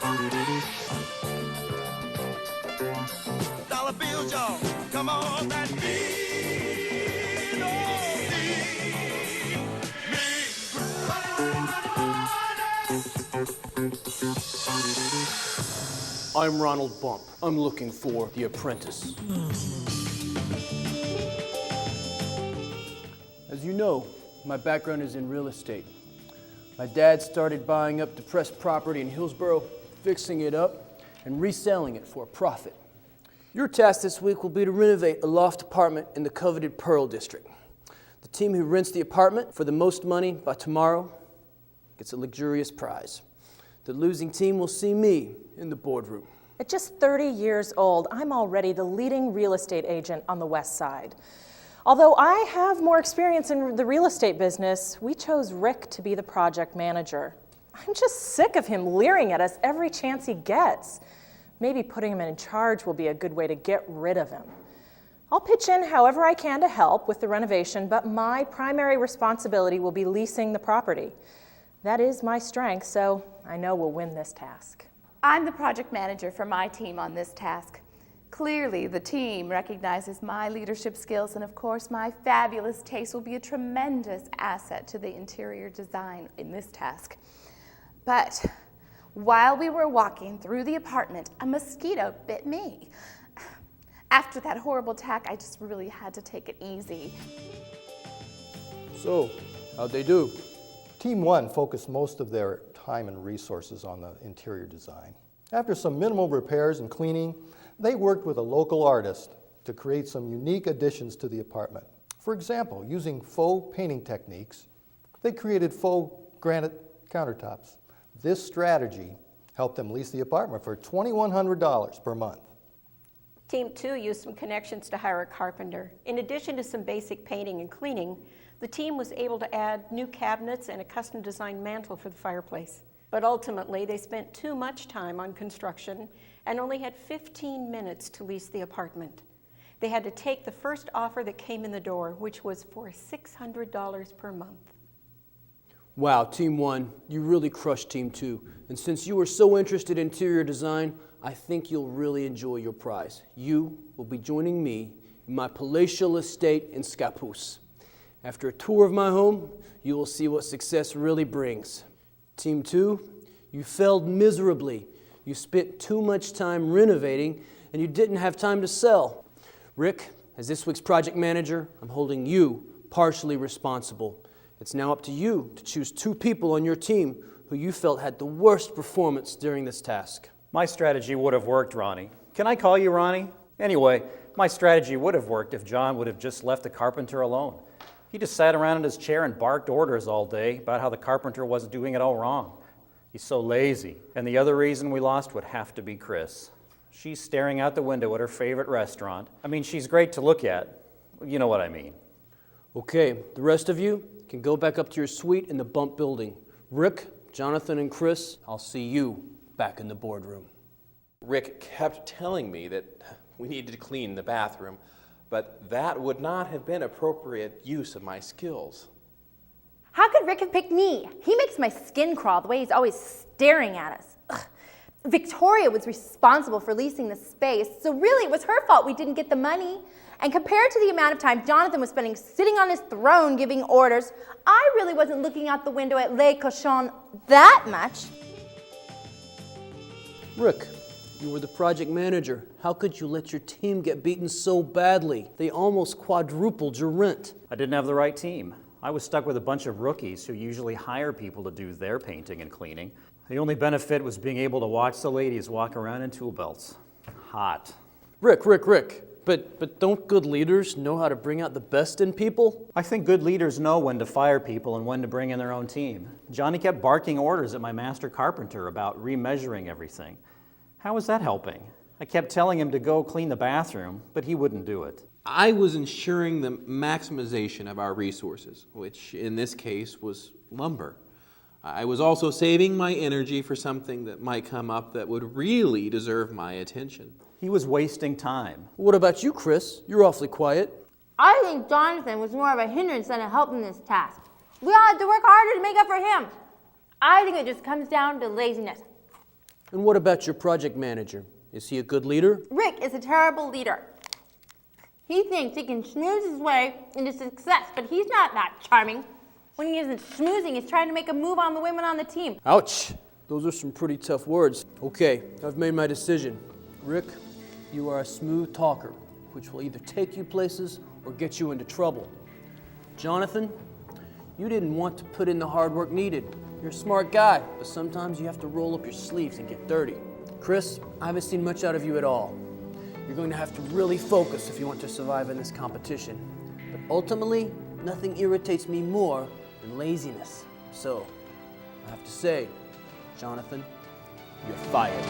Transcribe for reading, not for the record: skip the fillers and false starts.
Dollar bills, y'all, come on and I'm Ronald Bump. I'm looking for the Apprentice. As you know, my background is in real estate. My dad started buying up depressed property in Hillsboro, fixing it up, and reselling it for a profit. Your task this week will be to renovate a loft apartment in the coveted Pearl District. The team who rents the apartment for the most money by tomorrow gets a luxurious prize. The losing team will see me in the boardroom. At just 30 years old, I'm already the leading real estate agent on the West Side. Although I have more experience in the real estate business, we chose Rick to be the project manager. I'm just sick of him leering at us every chance he gets. Maybe putting him in charge will be a good way to get rid of him. I'll pitch in however I can to help with the renovation, but my primary responsibility will be leasing the property. That is my strength, so I know we'll win this task. I'm the project manager for my team on this task. Clearly, the team recognizes my leadership skills, and of course, my fabulous taste will be a tremendous asset to the interior design in this task. But while we were walking through the apartment, a mosquito bit me. After that horrible attack, I just really had to take it easy. So, how'd they do? Team 1 focused most of their time and resources on the interior design. After some minimal repairs and cleaning, they worked with a local artist to create some unique additions to the apartment. For example, using faux painting techniques, they created faux granite countertops. This strategy helped them lease the apartment for $2,100 per month. Team 2 used some connections to hire a carpenter. In addition to some basic painting and cleaning, the team was able to add new cabinets and a custom-designed mantel for the fireplace. But ultimately, they spent too much time on construction and only had 15 minutes to lease the apartment. They had to take the first offer that came in the door, which was for $600 per month. Wow, Team 1, you really crushed Team 2. And since you were so interested in interior design, I think you'll really enjoy your prize. You will be joining me in my palatial estate in Scappoose. After a tour of my home, you will see what success really brings. Team 2, you failed miserably. You spent too much time renovating, and you didn't have time to sell. Rick, as this week's project manager, I'm holding you partially responsible. It's now up to you to choose 2 people on your team who you felt had the worst performance during this task. My strategy would have worked, Ronnie. Can I call you Ronnie? Anyway, my strategy would have worked if John would have just left the carpenter alone. He just sat around in his chair and barked orders all day about how the carpenter wasn't doing it all wrong. He's so lazy. And the other reason we lost would have to be Chris. She's staring out the window at her favorite restaurant. I mean, she's great to look at. You know what I mean. Okay, the rest of you can go back up to your suite in the Bump building. Rick, Jonathan, and Chris, I'll see you back in the boardroom. Rick kept telling me that we needed to clean the bathroom, but that would not have been appropriate use of my skills. How could Rick have picked me? He makes my skin crawl the way he's always staring at us. Ugh. Victoria was responsible for leasing the space, so really it was her fault we didn't get the money. And compared to the amount of time Jonathan was spending sitting on his throne giving orders, I really wasn't looking out the window at Les Cochons that much. Rick, you were the project manager. How could you let your team get beaten so badly? They almost quadrupled your rent. I didn't have the right team. I was stuck with a bunch of rookies who usually hire people to do their painting and cleaning. The only benefit was being able to watch the ladies walk around in tool belts. Hot. Rick, but don't good leaders know how to bring out the best in people? I think good leaders know when to fire people and when to bring in their own team. Johnny kept barking orders at my master carpenter about remeasuring everything. How was that helping? I kept telling him to go clean the bathroom, but he wouldn't do it. I was ensuring the maximization of our resources, which in this case was lumber. I was also saving my energy for something that might come up that would really deserve my attention. He was wasting time. What about you, Chris? You're awfully quiet. I think Jonathan was more of a hindrance than a help in this task. We all had to work harder to make up for him. I think it just comes down to laziness. And what about your project manager? Is he a good leader? Rick is a terrible leader. He thinks he can schmooze his way into success, but he's not that charming. When he isn't schmoozing, he's trying to make a move on the women on the team. Ouch! Those are some pretty tough words. Okay, I've made my decision. Rick, you are a smooth talker, which will either take you places or get you into trouble. Jonathan, you didn't want to put in the hard work needed. You're a smart guy, but sometimes you have to roll up your sleeves and get dirty. Chris, I haven't seen much out of you at all. You're going to have to really focus if you want to survive in this competition. But ultimately, nothing irritates me more than laziness. So, I have to say, Jonathan, you're fired.